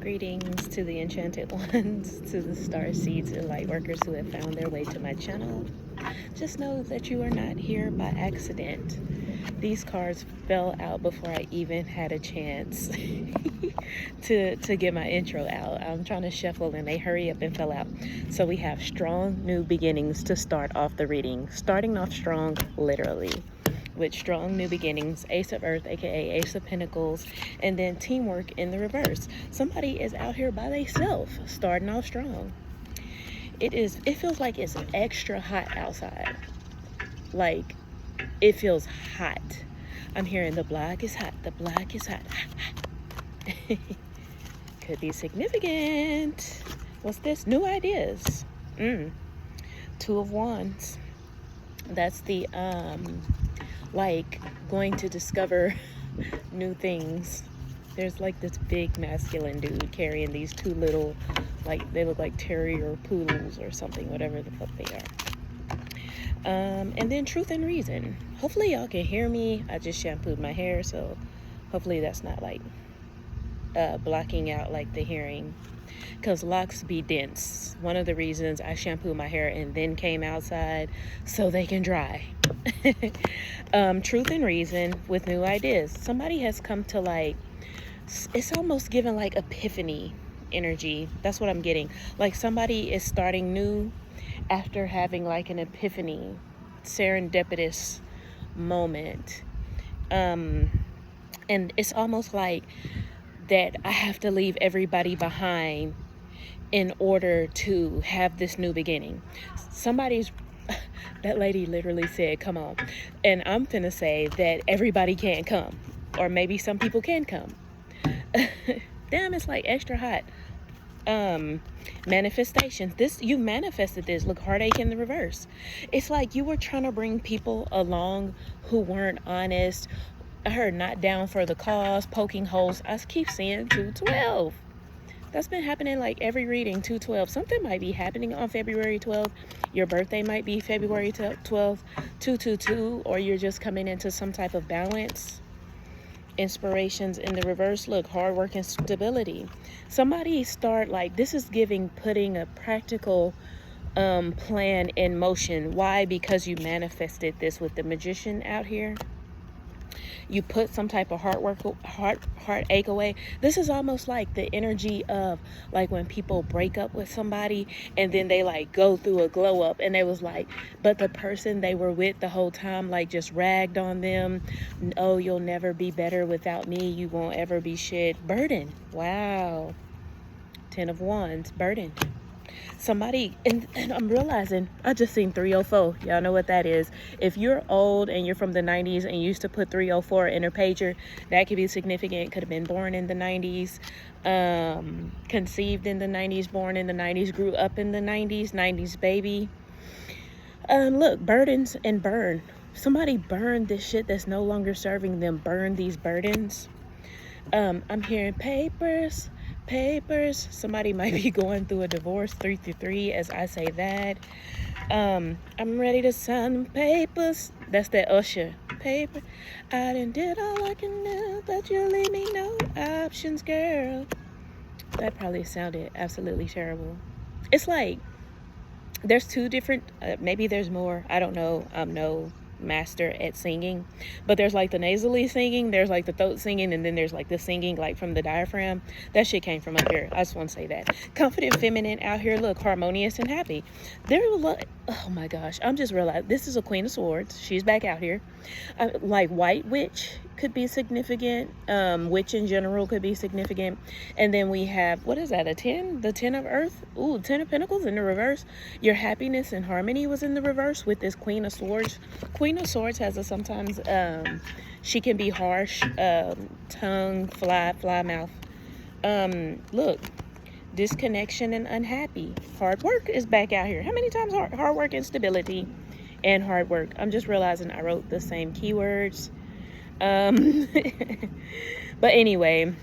Greetings to the enchanted ones, to the star seeds and light workers who have found their way to my channel. Just know that you are not here by accident. These cards fell out before I even had a chance to get my intro out. I'm trying to shuffle and they hurry up and fell out. So we have strong new beginnings to start off the reading. Starting off strong, literally. With strong new beginnings, Ace of Earth, aka Ace of Pentacles, and then teamwork in the reverse. Somebody is out here by themselves, starting off strong. It feels like it's extra hot outside. Like, it feels hot. I'm hearing the black is hot, the black is hot. Could be significant. What's this? New ideas. Two of Wands. That's the like going to discover new things. There's like this big masculine dude carrying these two little, like, they look like terrier poodles or something, whatever the fuck they are. And then truth and reason. Hopefully y'all can hear me. I just shampooed my hair, so hopefully that's not like blocking out like the hearing, because locks be dense. One of the reasons I shampoo my hair and then came outside so they can dry. Truth and reason with new ideas. Somebody has come to, like, it's almost given like epiphany energy. That's what I'm getting. Like somebody is starting new after having like an epiphany, serendipitous moment. And it's almost like that I have to leave everybody behind in order to have this new beginning. Somebody's, that lady literally said, come on. And I'm finna say that everybody can't come. Or maybe some people can come. Damn, it's like extra hot. Manifestation. You manifested this. Look, heartache in the reverse. It's like you were trying to bring people along who weren't honest. I heard not down for the cause, poking holes. I keep seeing 212. That's been happening like every reading, 212. Something might be happening on February 12th. Your birthday might be February 12th, 222, or you're just coming into some type of balance. Inspirations in the reverse. Look, hard work and stability. Somebody start, like, this is putting a practical plan in motion. Why? Because you manifested this with the Magician out here. You put some type of heartache away. This is almost like the energy of like when people break up with somebody and then they like go through a glow up and they was like, but the person they were with the whole time like just ragged on them. Oh, you'll never be better without me. You won't ever be shit. Burden. Wow. 10 of Wands. Burden. Somebody, and I'm realizing I just seen 304. Y'all know what that is. If you're old and you're from the 90s and used to put 304 in a pager, that could be significant. Could have been born in the 90s, conceived in the 90s, born in the 90s, grew up in the 90s baby. Look, burdens and burn. Somebody burned this shit that's no longer serving them. Burn these burdens. I'm hearing papers. Somebody might be going through a divorce. 333 as I say that. I'm ready to sign them papers. That's that Usher. Paper. I done did all I can do, but you leave me no options, girl. That probably sounded absolutely terrible. It's like there's two different, maybe there's more, I don't know. I'm no master at singing, but there's like the nasally singing, there's like the throat singing, and then there's like the singing like from the diaphragm. That shit came from up here. I just want to say that. Confident, feminine out here. Look, harmonious and happy. Oh my gosh, I'm just realizing this is a Queen of Swords. She's back out here. Like white witch could be significant. Witch in general could be significant. And then we have, what is that, a 10? The 10 of Earth. Ooh, 10 of Pentacles in the reverse. Your happiness and harmony was in the reverse with this Queen of Swords. Queen of Swords has a sometimes, she can be harsh, tongue, fly mouth. Look, disconnection and unhappy. Hard work is back out here. How many times hard work and stability and hard work? I'm just realizing I wrote the same keywords. But anyway,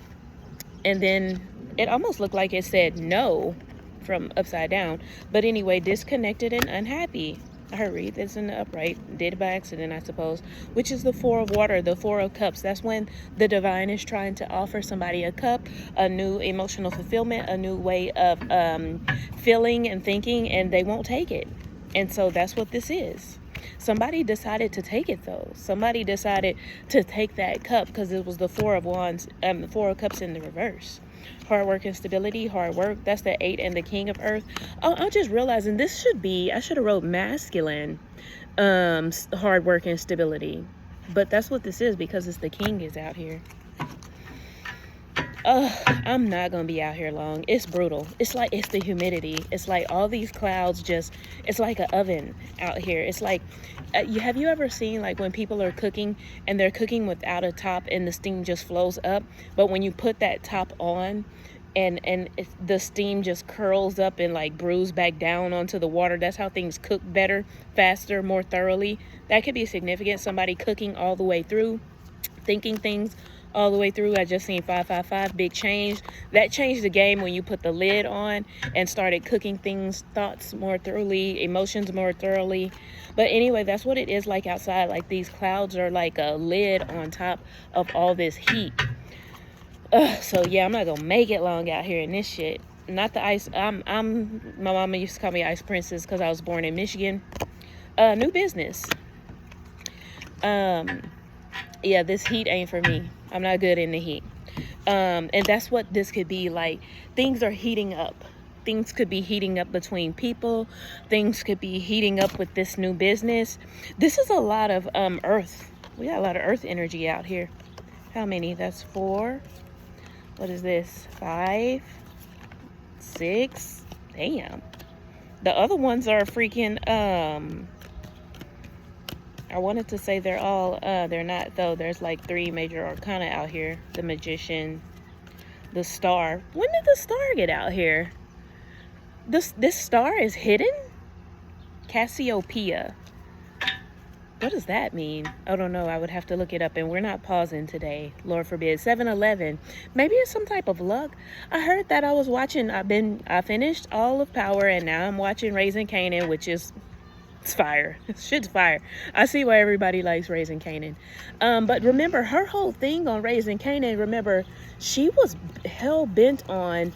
and then it almost looked like it said no from upside down. But anyway, disconnected and unhappy. I heard read this in the upright. Did it by accident, I suppose. Which is the Four of Water, the Four of Cups. That's when the divine is trying to offer somebody a cup, a new emotional fulfillment, a new way of feeling and thinking, and they won't take it. And so that's what this is. Somebody decided to take it, though. Somebody decided to take that cup because it was the Four of Wands, the Four of Cups in the reverse. Hard work and stability, hard work. That's the 8 and the King of Earth. Oh, I'm just realizing this should be, I should have wrote masculine, hard work and stability. But that's what this is because it's the King is out here. I'm not gonna be out here long. It's brutal. It's like, it's the humidity. It's like all these clouds just, it's like an oven out here. It's like, have you ever seen like when people are cooking and they're cooking without a top and the steam just flows up, but when you put that top on and the steam just curls up and like brews back down onto the water? That's how things cook better, faster, more thoroughly. That could be significant. Somebody cooking all the way through, thinking things all the way through. I just seen 555, big change. That changed the game when you put the lid on and started cooking things, thoughts more thoroughly, emotions more thoroughly. But anyway, that's what it is like outside. Like these clouds are like a lid on top of all this heat. So yeah, I'm not gonna make it long out here in this shit. Not the ice. My mama used to call me Ice Princess because I was born in Michigan. New business. Yeah, this heat ain't for me. I'm not good in the heat. And that's what this could be like. Things are heating up. Things could be heating up between people. Things could be heating up with this new business. This is a lot of earth. We got a lot of earth energy out here. How many? That's 4. What is this? 5, 6. Damn. The other ones are freaking I wanted to say they're all, they're not though. There's like 3 major arcana out here. The Magician, the Star. When did the Star get out here? This star is hidden? Cassiopeia. What does that mean? I don't know. I would have to look it up, and we're not pausing today. Lord forbid. 7-Eleven. Maybe it's some type of luck. I heard that. I was watching, I finished all of Power, and now I'm watching Raising Kanan, which is, it's fire. Shit's fire. I see why everybody likes Raising Kanan. But remember, her whole thing on Raising Kanan, remember, she was hell-bent on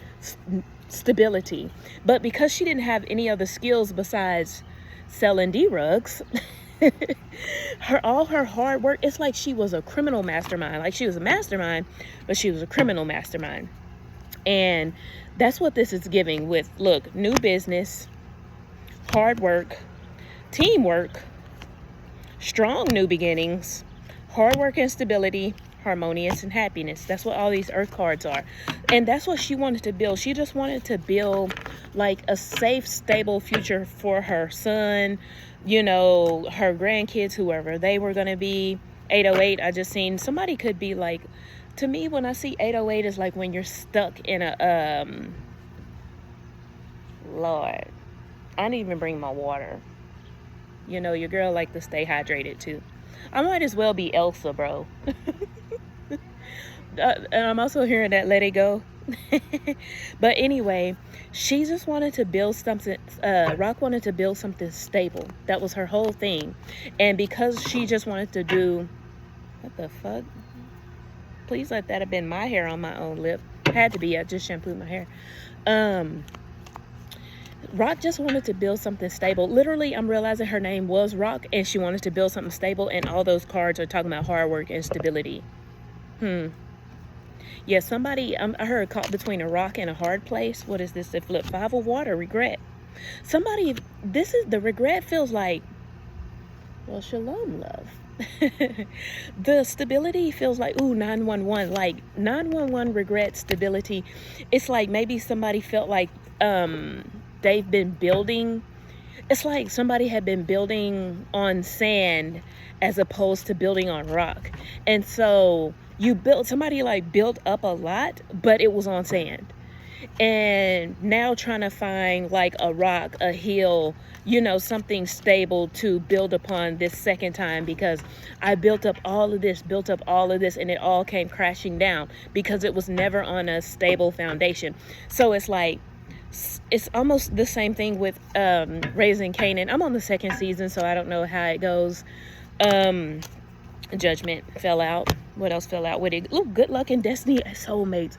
stability. But because she didn't have any other skills besides selling D-rugs, all her hard work, it's like she was a criminal mastermind. Like she was a mastermind, but she was a criminal mastermind. And that's what this is giving with, look, new business, hard work, teamwork, strong new beginnings, hard work and stability, harmonious and happiness. That's what all these earth cards are. And that's what she wanted to build. She just wanted to build like a safe, stable future for her son, you know, her grandkids, whoever they were going to be. 808, I just seen somebody could be like, to me, when I see 808, is like when you're stuck in a, Lord, I didn't even bring my water. You know, your girl like to stay hydrated too. I might as well be Elsa, bro. And I'm also hearing that Let It Go. But anyway, she just wanted to build something, Rock wanted to build something stable. That was her whole thing. And because she just wanted to do, what the fuck? Please let that have been my hair on my own lip. Had to be, I just shampooed my hair. Rock just wanted to build something stable. Literally, I'm realizing her name was Rock, and she wanted to build something stable, and all those cards are talking about hard work and stability. Yeah, somebody, I heard caught between a rock and a hard place. What is this? The flip 5 of water, regret. Somebody, this is, the regret feels like, well, shalom, love. The stability feels like, ooh, 911, like 911 regret, stability. It's like maybe somebody felt like they've been building, it's like somebody had been building on sand as opposed to building on rock. And so somebody like built up a lot, but it was on sand. And now trying to find like a rock, a hill, you know, something stable to build upon this second time, because I built up all of this, and it all came crashing down because it was never on a stable foundation. So it's like It's almost the same thing with Raising Canaan. I'm on the second season, so I don't know how it goes. Judgment fell out. What else fell out with it? Ooh, Good Luck and Destiny as soulmates.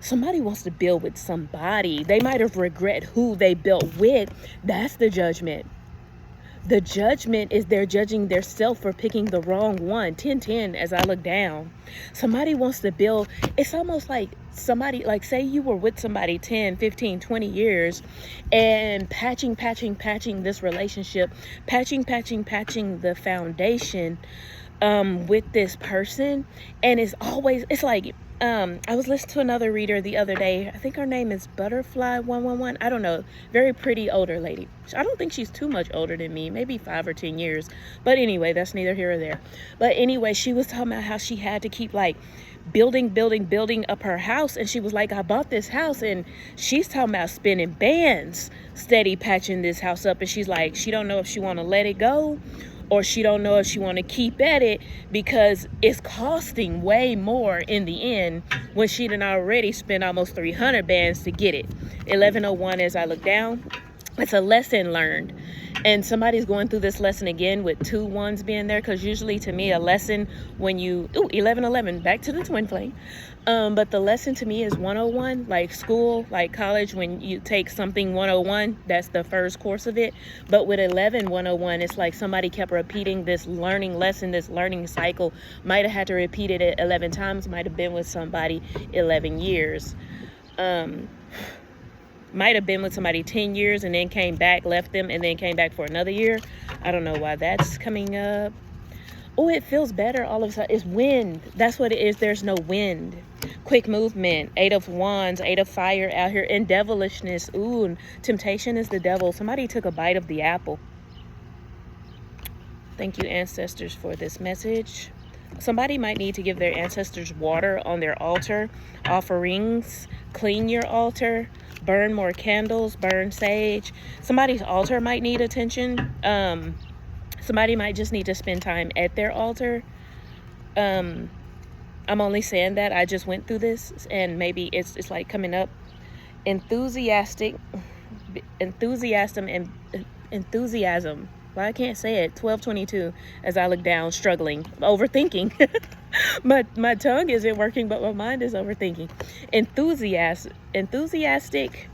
Somebody wants to build with somebody. They might have regret who they built with. That's the judgment. The judgment is they're judging their self for picking the wrong one. 10-10 as I look down. Somebody wants to build. It's almost like somebody, like say you were with somebody 10, 15, 20 years and patching this relationship, patching the foundation with this person. And it's like, I was listening to another reader the other day. I think her name is Butterfly 111. I don't know. Very pretty older lady. I don't think she's too much older than me. Maybe 5 or 10 years. But anyway, that's neither here or there. But anyway, she was talking about how she had to keep like building up her house. And she was like, I bought this house. And she's talking about spending bands steady patching this house up. And she's like, she don't know if she want to let it go, or she don't know if she want to keep at it because it's costing way more in the end when she done already spent almost 300 bands to get it. 1101 as I look down. It's a lesson learned. And somebody's going through this lesson again with 2 ones being there, because usually to me a lesson when you 1111 back to the twin flame, but the lesson to me is 101, like school, like college. When you take something 101, that's the first course of it. But with 11101, it's like somebody kept repeating this learning lesson, this learning cycle. Might have had to repeat it 11 times, might have been with somebody 11 years, might have been with somebody 10 years and then came back, left them, and then came back for another year. I don't know why that's coming up. Oh, it feels better all of a sudden. It's wind. That's what it is. There's no wind. Quick movement. 8 of Wands, 8 of Fire out here. And devilishness. Ooh, and temptation is the devil. Somebody took a bite of the apple. Thank you, ancestors, for this message. Somebody might need to give their ancestors water on their altar. Offerings. Clean your altar. Burn more candles. Burn sage. Somebody's altar might need attention. Somebody might just need to spend time at their altar. I'm only saying that. I just went through this, and maybe it's like coming up. Enthusiasm. Well, I can't say it. 1222 as I look down, struggling, overthinking. My tongue isn't working, but my mind is overthinking. Enthusiastic.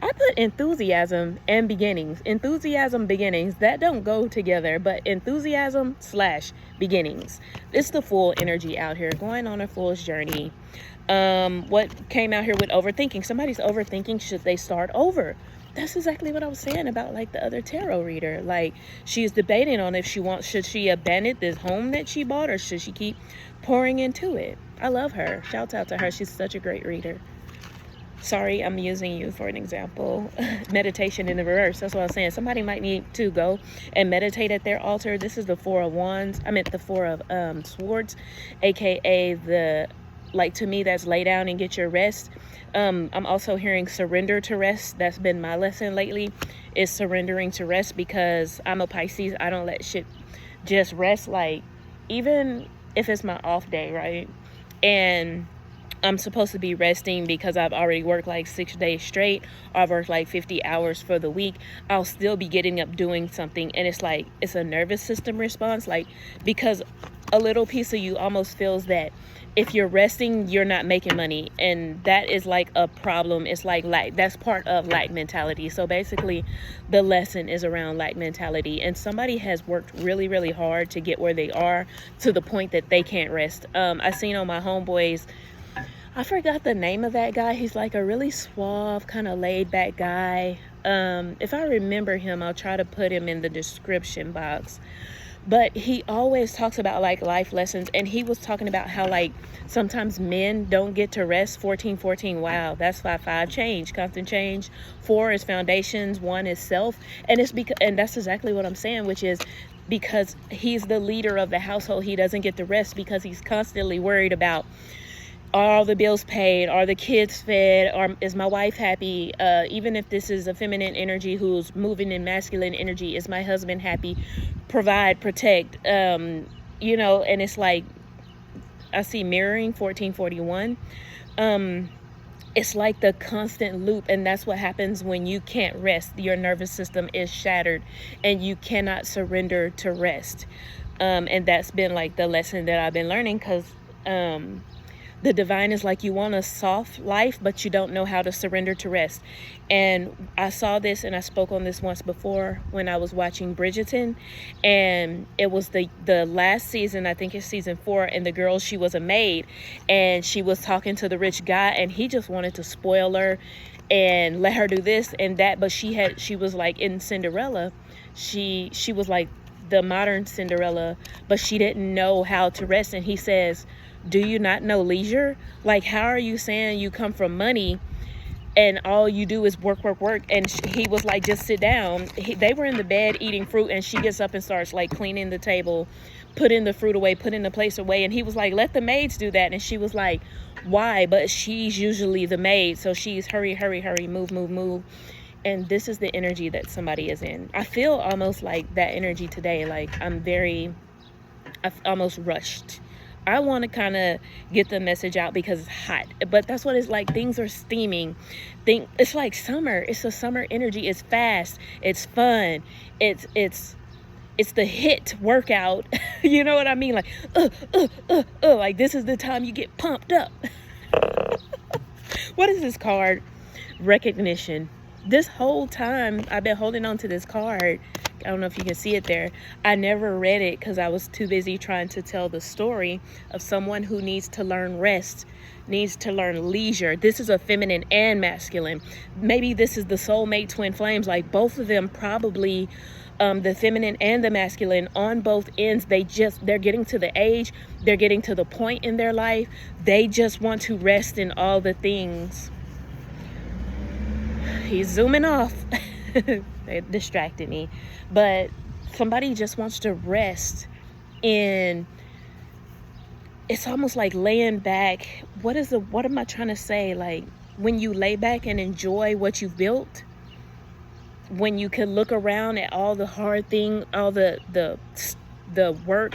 I put enthusiasm and beginnings. Enthusiasm, beginnings, that don't go together, but enthusiasm / beginnings. It's the full energy out here, going on a fool's journey. What came out here with overthinking? Somebody's overthinking, should they start over? That's exactly what I was saying about like the other tarot reader. Like, she's debating on if should she abandon this home that she bought, or should she keep pouring into it? I love her. Shouts out to her. She's such a great reader. Sorry, I'm using you for an example. Meditation in the reverse. That's what I was saying. Somebody might need to go and meditate at their altar. This is the 4 of Wands. I meant the 4 of Swords, aka the, like, to me, that's lay down and get your rest. I'm also hearing surrender to rest. That's been my lesson lately, is surrendering to rest, because I'm a Pisces. I don't let shit just rest. Like, even if it's my off day, right? And I'm supposed to be resting because I've already worked like 6 days straight, or I've worked like 50 hours for the week, I'll still be getting up doing something. And it's like, it's a nervous system response, like, because a little piece of you almost feels that if you're resting, you're not making money. And that is like a problem. It's like lack. That's part of lack mentality. So basically, the lesson is around lack mentality. And somebody has worked really, really hard to get where they are, to the point that they can't rest. I seen on my homeboys, I forgot the name of that guy. He's like a really suave, kind of laid back guy. If I remember him, I'll try to put him in the description box. But he always talks about like life lessons. And he was talking about how like sometimes men don't get to rest. 1414. Wow, that's 5 change, constant change. 4 is foundations. 1 is self. And it's because, and that's exactly what I'm saying, which is because he's the leader of the household, he doesn't get to rest because he's constantly worried about, are all the bills paid? Are the kids fed? Or is my wife happy? Even if this is a feminine energy who's moving in masculine energy, is my husband happy? Provide, protect, and it's like, I see mirroring, 1441. It's like the constant loop, and that's what happens when you can't rest. Your nervous system is shattered and you cannot surrender to rest. And that's been like the lesson that I've been learning, because the divine is like, you want a soft life, but you don't know how to surrender to rest. And I saw this, and I spoke on this once before when I was watching Bridgerton, and it was the last season, I think it's season 4, and the girl, she was a maid, and she was talking to the rich guy, and he just wanted to spoil her and let her do this and that. But she was like, in Cinderella, she was like the modern Cinderella, but she didn't know how to rest. And he says, do you not know leisure? Like, how are you saying you come from money and all you do is work, work, work? And he was like, just sit down. They were in the bed eating fruit, and she gets up and starts like cleaning the table, putting the fruit away, putting the plates away. And he was like, let the maids do that. And she was like, why? But she's usually the maid, so she's hurry, hurry, hurry, move, move, move. And this is the energy that somebody is in. I feel almost like that energy today. Like, I've almost rushed. I want to kind of get the message out because it's hot, but that's what it's like. Things are steaming. It's like summer. It's a summer energy. It's fast. It's fun. It's the hit workout. You know what I mean? Like, like this is the time you get pumped up. What is this card? Recognition. This whole time I've been holding on to this card. I don't know if you can see it there. I never read it because I was too busy trying to tell the story of someone who needs to learn rest, needs to learn leisure. This is a feminine and masculine. Maybe this is the soulmate twin flames. Like, both of them probably, the feminine and the masculine on both ends, they're getting to the age, they're getting to the point in their life. They just want to rest in all the things. He's zooming off. They distracted me. But somebody just wants to rest in, it's almost like laying back. What am I trying to say? Like, when you lay back and enjoy what you've built, when you can look around at all the hard thing, all the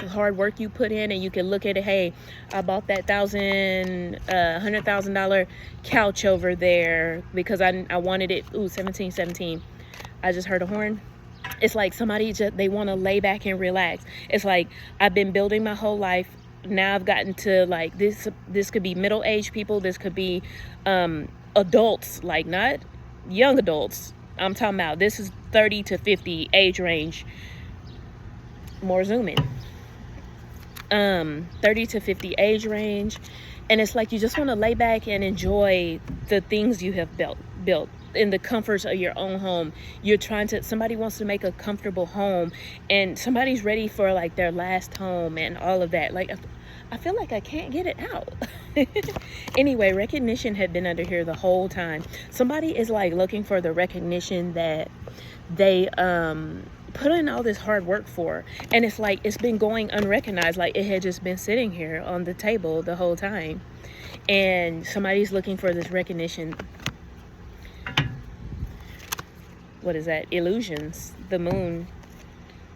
hard work you put in, and you can look at it. Hey, I bought that $100,000 couch over there because I wanted it. Ooh, 17. I just heard a horn. It's like somebody they want to lay back and relax. It's like, I've been building my whole life. Now I've gotten to like this could be middle-aged people. This could be adults, like not young adults. I'm talking about, this is 30 to 50 age range. More zooming. 30 to 50 age range. And it's like, you just want to lay back and enjoy the things you have built in the comforts of your own home. Somebody wants to make a comfortable home, and somebody's ready for like their last home and all of that. Like, I feel like I can't get it out. Anyway, recognition had been under here the whole time. Somebody is like looking for the recognition that they put in all this hard work for, and it's like it's been going unrecognized. Like, it had just been sitting here on the table the whole time, and somebody's looking for this recognition. What is that? Illusions. The moon.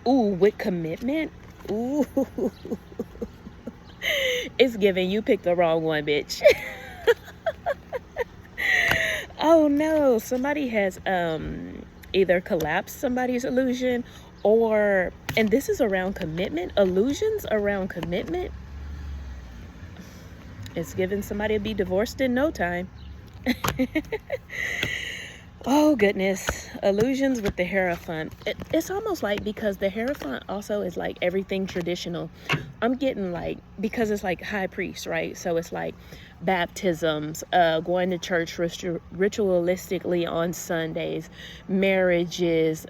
Ooh, with commitment. Ooh. It's giving you picked the wrong one, bitch. Oh no, somebody has either collapsed somebody's illusion, or, and this is around commitment. Illusions around commitment. It's giving somebody to be divorced in no time. Oh goodness. Illusions with the Hierophant. It's almost like, because the Hierophant also is like everything traditional. I'm getting like, because it's like high priest, right? So it's like baptisms, going to church ritualistically on Sundays, marriages,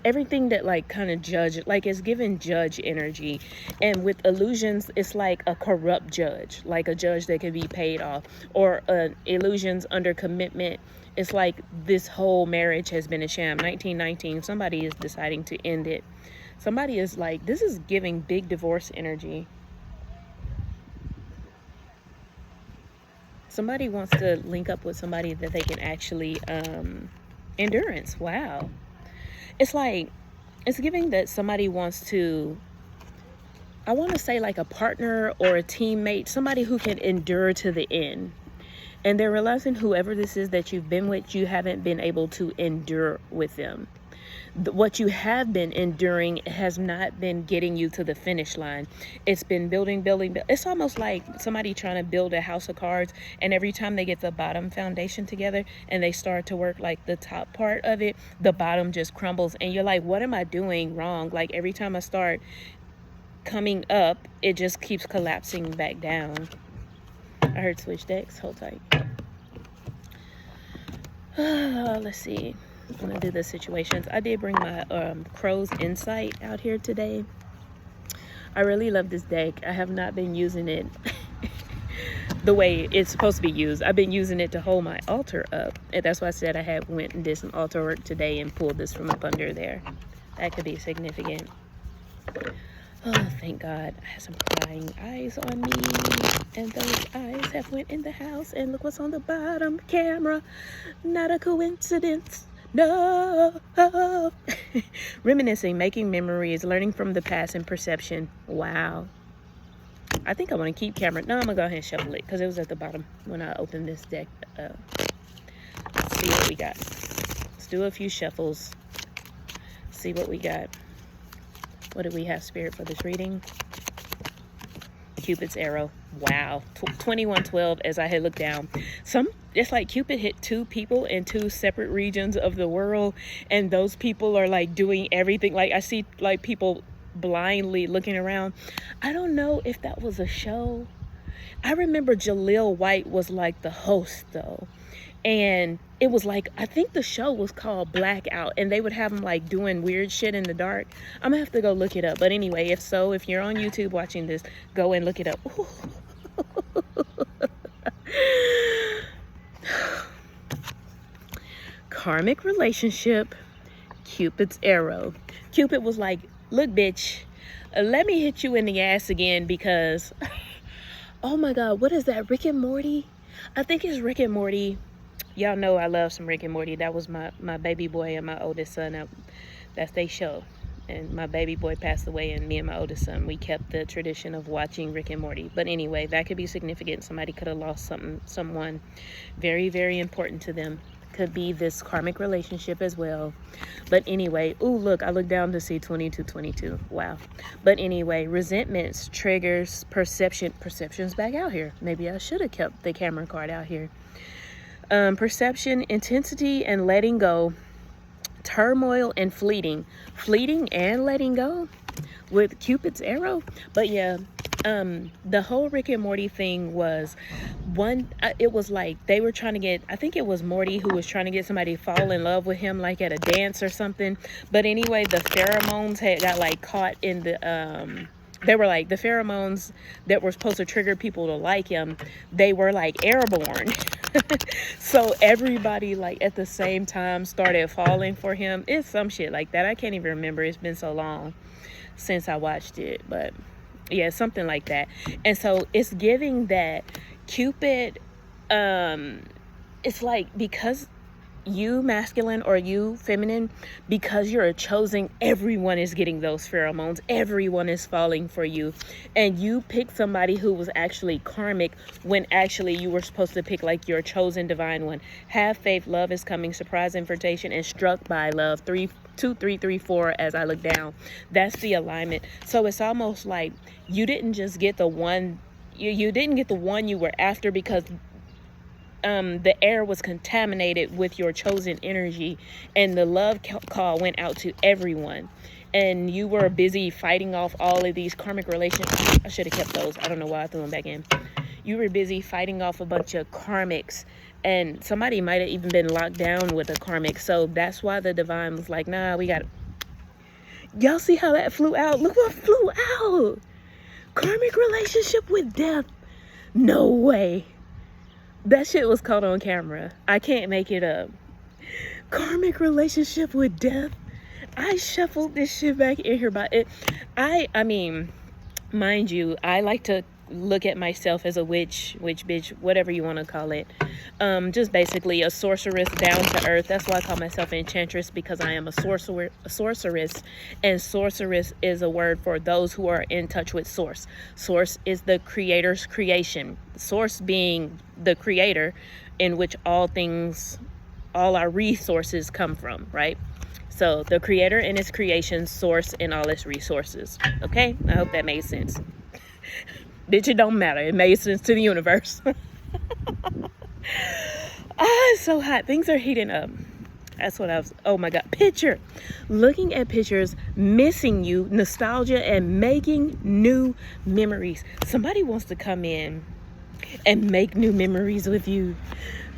everything that like kind of judge, like it's given judge energy. And with illusions, it's like a corrupt judge, like a judge that can be paid off. Or illusions under commitment, it's like this whole marriage has been a sham. 1919, somebody is deciding to end it. Somebody is like, this is giving big divorce energy. Somebody wants to link up with somebody that they can actually endurance. Wow. It's like, it's giving that somebody wants to, I want to say like a partner or a teammate, somebody who can endure to the end. And they're realizing whoever this is that you've been with, you haven't been able to endure with them. What you have been enduring has not been getting you to the finish line. It's been building. It's almost like somebody trying to build a house of cards, and every time they get the bottom foundation together and they start to work like the top part of it, the bottom just crumbles, and you're like, what am I doing wrong? Like every time I start coming up, it just keeps collapsing back down. I heard switch decks. Hold tight. Let's see. I'm gonna do the situations. I did bring my Crow's Insight out here today. I really love this deck. I have not been using it the way it's supposed to be used. I've been using it to hold my altar up, and that's why I said I had went and did some altar work today and pulled this from up under there. That could be significant. Oh, thank God. I had some crying eyes on me, and those eyes have went in the house, and look what's on the bottom camera. Not a coincidence. No. Reminiscing, making memories, learning from the past, and perception. Wow. I think I want to keep camera. No, I'm going to go ahead and shuffle it because it was at the bottom when I opened this deck. Let's see what we got. Let's do a few shuffles. See what we got. What do we have, Spirit, for this reading? Cupid's arrow. Wow. 2112 as I had looked down. It's like Cupid hit two people in two separate regions of the world, and those people are like doing everything. Like I see like people blindly looking around. I don't know if that was a show. I remember Jaleel White was like the host though. And it was like, I think the show was called Blackout, and they would have them like doing weird shit in the dark. I'm gonna have to go look it up. But anyway, if you're on YouTube watching this, go and look it up. Karmic relationship, Cupid's arrow. Cupid was like, look, bitch, let me hit you in the ass again because, oh my God, what is that, Rick and Morty? I think it's Rick and Morty. Y'all know I love some Rick and Morty. That was my baby boy and my oldest son. That's their show. And my baby boy passed away, and me and my oldest son, we kept the tradition of watching Rick and Morty. But anyway, that could be significant. Somebody could have lost someone very, very important to them. Could be this karmic relationship as well. But anyway, ooh, look, I looked down to see 2222. Wow. But anyway, resentments, triggers, perception's back out here. Maybe I should have kept the camera card out here. Perception, intensity, and letting go. Turmoil and fleeting and letting go with Cupid's arrow. But yeah, the whole Rick and Morty thing was it was like they were trying to get, I think it was Morty who was trying to get somebody to fall in love with him like at a dance or something. But anyway, the pheromones got like caught in the they were like the pheromones that were supposed to trigger people to like him, they were like airborne. So everybody like at the same time started falling for him. It's some shit like that. I can't even remember. It's been so long since I watched it, but yeah, something like that. And so it's giving that Cupid, it's like because you masculine or you feminine, because you're a chosen, everyone is getting those pheromones, everyone is falling for you, and you picked somebody who was actually karmic when actually you were supposed to pick like your chosen divine one. Have faith, love is coming, surprise invitation, and struck by love. 3 2 3 3 4 as I look down. That's the alignment. So it's almost like you didn't just get the one, you didn't get the one you were after because the air was contaminated with your chosen energy, and the love call went out to everyone, and you were busy fighting off all of these karmic relationships. I should have kept those. I don't know why I threw them back in. You were busy fighting off a bunch of karmics, and somebody might have even been locked down with a karmic. So that's why the divine was like, nah, we got, y'all see how that flew out? Look what flew out. Karmic relationship with death. No way. That shit was caught on camera. I can't make it up. Karmic relationship with death. I shuffled this shit back in here by it. I mean, mind you, I like to look at myself as a witch, bitch, whatever you want to call it. Just basically a sorceress, down to earth. That's why I call myself Enchantress, because I am a sorceress, and sorceress is a word for those who are in touch with source. Source is the creator's creation. Source being the creator, in which all things, all our resources come from, right? So the creator and its creation, source and all its resources. Okay, I hope that made sense. Bitch, it don't matter. It made sense to the universe. It's so hot. Things are heating up. That's what I was. Oh my God. Picture. Looking at pictures, missing you, nostalgia, and making new memories. Somebody wants to come in and make new memories with you.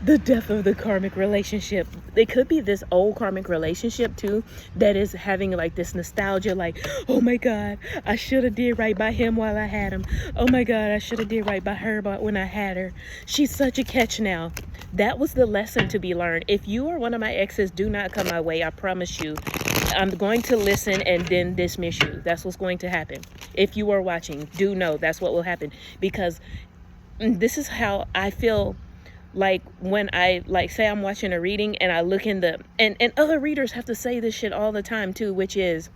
The death of the karmic relationship. It could be this old karmic relationship too, that is having like this nostalgia, like, oh my God, I should have did right by him while I had him. Oh my God, I should have did right by her when I had her. She's such a catch now. That was the lesson to be learned. If you are one of my exes, do not come my way. I promise you. I'm going to listen and then dismiss you. That's what's going to happen. If you are watching, do know that's what will happen, because this is how I feel. Like when I, like, say I'm watching a reading and I look in the, and other readers have to say this shit all the time too, which is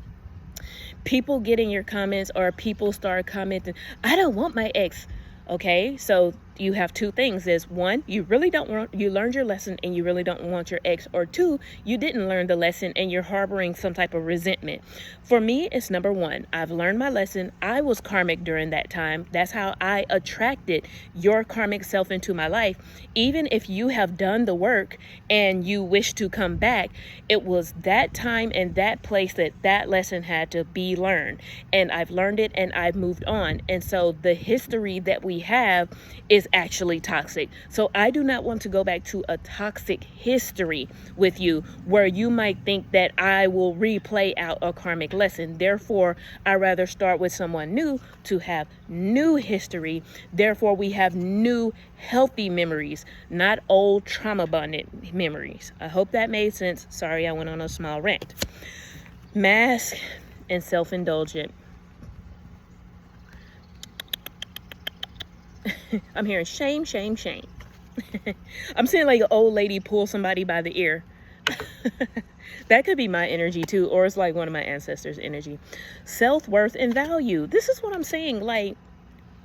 people get in your comments, or people start commenting, I don't want my ex. Okay, so you have two things. Is one, you really don't want, you learned your lesson and you really don't want your ex, or two, you didn't learn the lesson and you're harboring some type of resentment. For me, it's number one. I've learned my lesson. I was karmic during that time. That's how I attracted your karmic self into my life. Even if you have done the work and you wish to come back, it was that time and that place that lesson had to be learned. And I've learned it and I've moved on. And so the history that we have is actually toxic. So I do not want to go back to a toxic history with you where you might think that I will replay out a karmic lesson. Therefore, I rather start with someone new to have new history. Therefore, we have new healthy memories, not old trauma bonded memories. I hope that made sense. Sorry, I went on a small rant. Mask and self-indulgent. I'm hearing shame, shame, shame. I'm seeing like an old lady pull somebody by the ear. That could be my energy too, or it's like one of my ancestors' energy. Self-worth and value. This is what I'm saying. Like,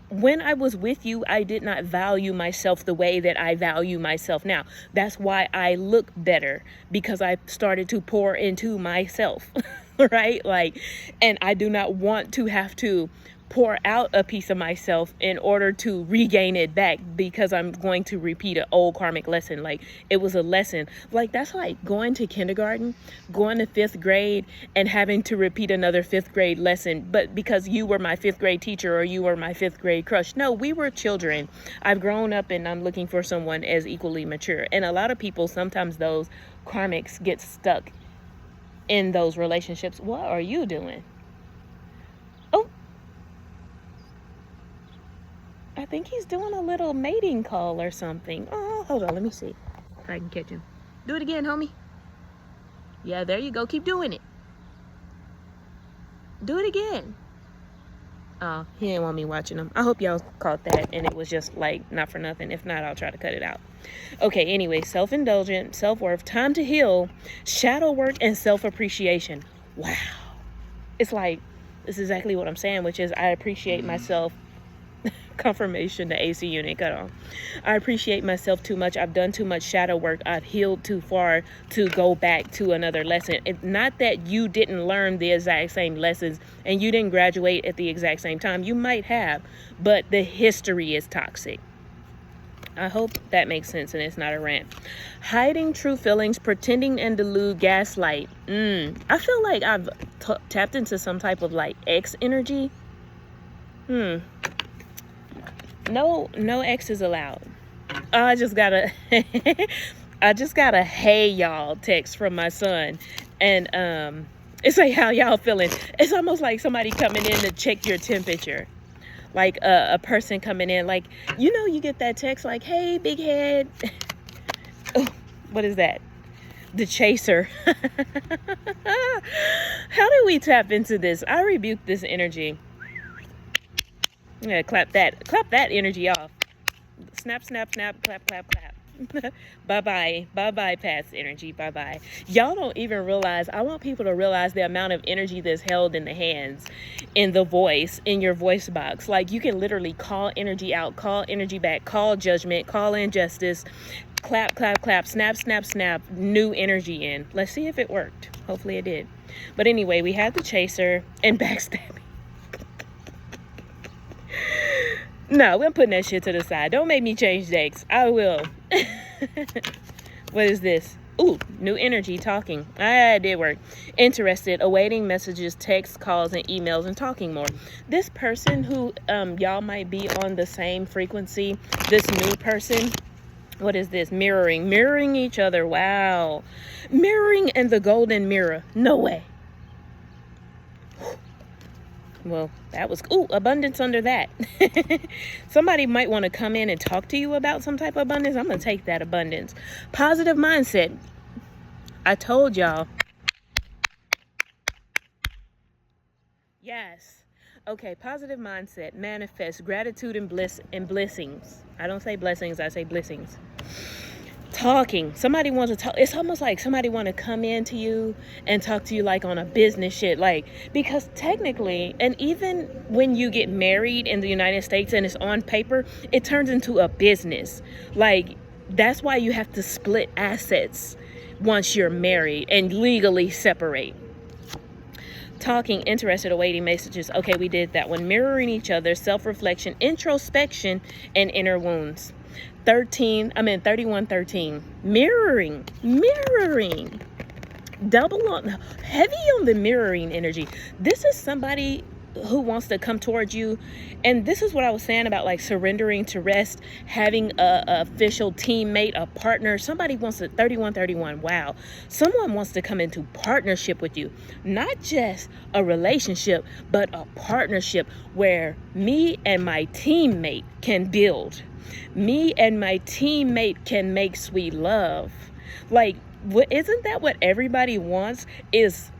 when I was with you, I did not value myself the way that I value myself now. That's why I look better, because I started to pour into myself, right? Like, and I do not want to have to pour out a piece of myself in order to regain it back, because I'm going to repeat an old karmic lesson. Like, it was a lesson. Like, that's like going to kindergarten, going to 5th grade, and having to repeat another 5th grade lesson, but because you were my 5th grade teacher or you were my 5th grade crush. No, we were children. I've grown up and I'm looking for someone as equally mature. And a lot of people, sometimes those karmics get stuck in those relationships. What are you doing? Oh, I think he's doing a little mating call or something. Oh, hold on. Let me see if I can catch him. Do it again, homie. Yeah, there you go. Keep doing it. Do it again. Oh, he didn't want me watching him. I hope y'all caught that and it was just like not for nothing. If not, I'll try to cut it out. Okay, anyway, self-indulgent, self-worth, time to heal, shadow work, and self-appreciation. Wow. It's like, it's exactly what I'm saying, which is I appreciate myself. Confirmation, the AC unit cut on. I appreciate myself too much. I've done too much shadow work. I've healed too far to go back to another lesson. It's not that you didn't learn the exact same lessons and you didn't graduate at the exact same time. You might have, but the history is toxic. I hope that makes sense and it's not a rant. Hiding true feelings, pretending and delude, gaslight. I feel like I've tapped into some type of like ex energy. No X is allowed. I just got a hey y'all text from my son, and it's like, how y'all feeling? It's almost like somebody coming in to check your temperature, like a person coming in, like, you know, you get that text like, hey big head. Oh, what is that? The chaser. How do we tap into this? I rebuke this energy. Yeah, clap that energy off. Snap, snap, snap, clap, clap, clap. Bye-bye. Bye-bye, past energy. Bye-bye. Y'all don't even realize, I want people to realize the amount of energy that's held in the hands, in the voice, in your voice box. Like, you can literally call energy out, call energy back, call judgment, call injustice, clap, clap, clap, snap, snap, snap, new energy in. Let's see if it worked. Hopefully it did. But anyway, we had the chaser and backstabbing. No, we're putting that shit to the side. Don't make me change decks. I will. What is this? Ooh, new energy, talking. Ah, it did work. Interested, awaiting messages, texts, calls, and emails, and talking more. This person who y'all might be on the same frequency, this new person, what is this? Mirroring each other. Wow. Mirroring and the golden mirror. No way. Well, that was, abundance under that. Somebody might want to come in and talk to you about some type of abundance. I'm going to take that abundance. Positive mindset. I told y'all. Yes. Okay, positive mindset. Manifest gratitude and bliss and blessings. I don't say blessings, I say blessings. Talking. Somebody wants to talk. It's almost like somebody want to come into you and talk to you like on a business shit. Like, because technically, and even when you get married in the United States and it's on paper, it turns into a business. Like, that's why you have to split assets once you're married and legally separate. Talking, interested, awaiting messages. Okay, we did that one. Mirroring each other, self-reflection, introspection, and inner wounds. 3113. Mirroring. Heavy on the mirroring energy. This is somebody who wants to come towards you, and this is what I was saying about like surrendering to rest, having a official teammate, a partner. Somebody wants to 3131. Wow. Someone wants to come into partnership with you, not just a relationship, but a partnership where me and my teammate can build. Me and my teammate can make sweet love. Like, isn't that what everybody wants? Is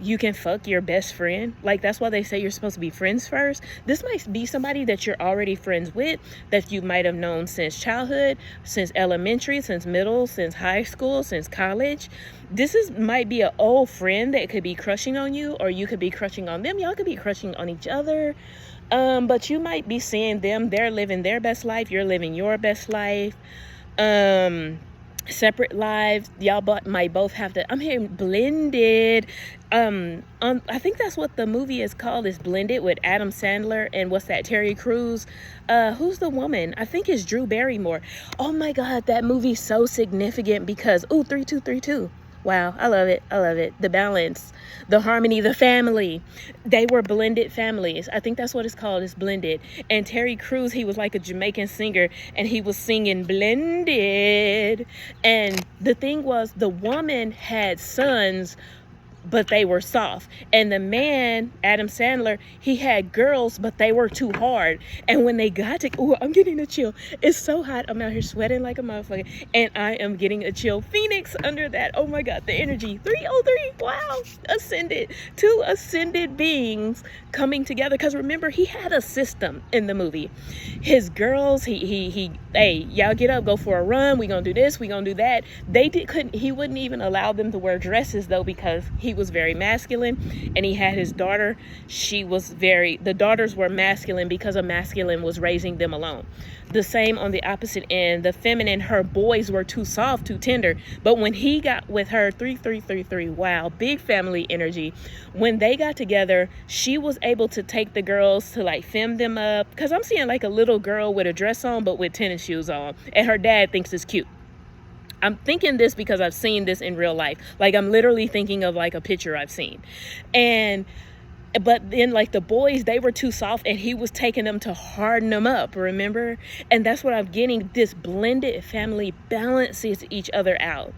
you can fuck your best friend. Like, that's why they say you're supposed to be friends first. This might be somebody that you're already friends with, that you might have known since childhood, since elementary, since middle, since high school, since college. Might be an old friend that could be crushing on you, or you could be crushing on them. Y'all could be crushing on each other. But you might be seeing them, they're living their best life, you're living your best life. Separate lives. Y'all might both have to, I'm hearing blended. I think that's what the movie is called, is Blended, with Adam Sandler and what's that, Terry Crews. Who's the woman? I think it's Drew Barrymore. Oh my God, that movie's so significant because, 3232. Wow, I love it. The balance, the harmony, the family. They were blended families. I think that's what it's called, is blended. And Terry Crews, he was like a Jamaican singer, and he was singing blended. And the thing was, the woman had sons, but they were soft. And the man, Adam Sandler, he had girls, but they were too hard. And when they got to, I'm getting a chill. It's so hot. I'm out here sweating like a motherfucker. And I am getting a chill. Phoenix under that. Oh my God, the energy. 303. Wow. Ascended. Two ascended beings coming together. Because remember, he had a system in the movie. His girls, hey, y'all get up, go for a run. We gonna do this, we gonna do that. He wouldn't even allow them to wear dresses though, because he was very masculine, and he had his daughter. The daughters were masculine because a masculine was raising them alone. The same on the opposite end, the feminine, her boys were too soft, too tender. But when he got with her, 3333, wow, big family energy. When they got together, she was able to take the girls to like fem them up, because I'm seeing like a little girl with a dress on but with tennis shoes on, and her dad thinks it's cute. I'm thinking this because I've seen this in real life. Like, I'm literally thinking of like a picture I've seen. But then like the boys, they were too soft, and he was taking them to harden them up, remember? And that's what I'm getting. This blended family balances each other out.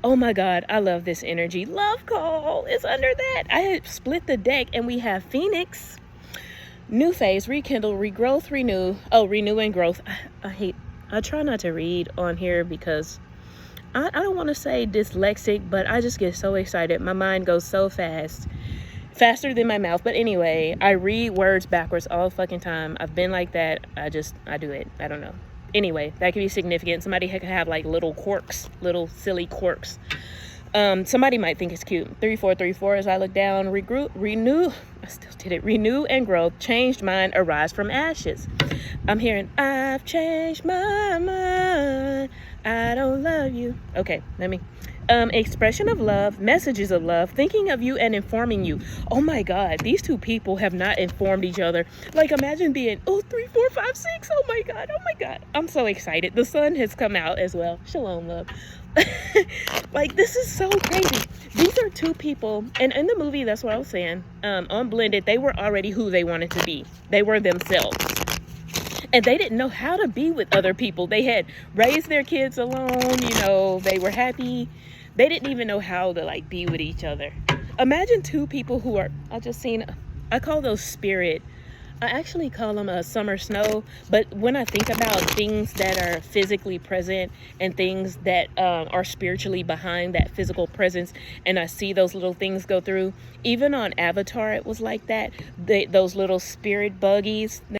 Oh my God, I love this energy. Love call is under that. I had split the deck, and we have Phoenix, new phase, rekindle, regrowth, renew. Oh, renew and growth. I try not to read on here because I don't want to say dyslexic, but I just get so excited. My mind goes so fast. faster than my mouth. But anyway, I read words backwards all the fucking time. I've been like that. I do it. I don't know. Anyway, that could be significant. Somebody could have like little quirks, little silly quirks. Somebody might think it's cute. 3434, as I look down, renew, I still did it. Renew and grow, changed mind, arise from ashes. I'm hearing, I've changed my mind, I don't love you. Okay, let me, expression of love, messages of love, thinking of you and informing you. Oh my God, these two people have not informed each other. Like, imagine being, 3, 4, 5, 6. Oh my God. I'm so excited. The sun has come out as well. Shalom, love. Like, this is so crazy. These are two people, and in the movie, that's what I was saying, on Blended, they were already who they wanted to be. They were themselves. And they didn't know how to be with other people. They had raised their kids alone, they were happy. They didn't even know how to, like, be with each other. Imagine two people who are, I call those spirit. I actually call them a summer snow, but when I think about things that are physically present and things that are spiritually behind that physical presence, and I see those little things go through, even on Avatar, it was like that. Those little spirit buggies.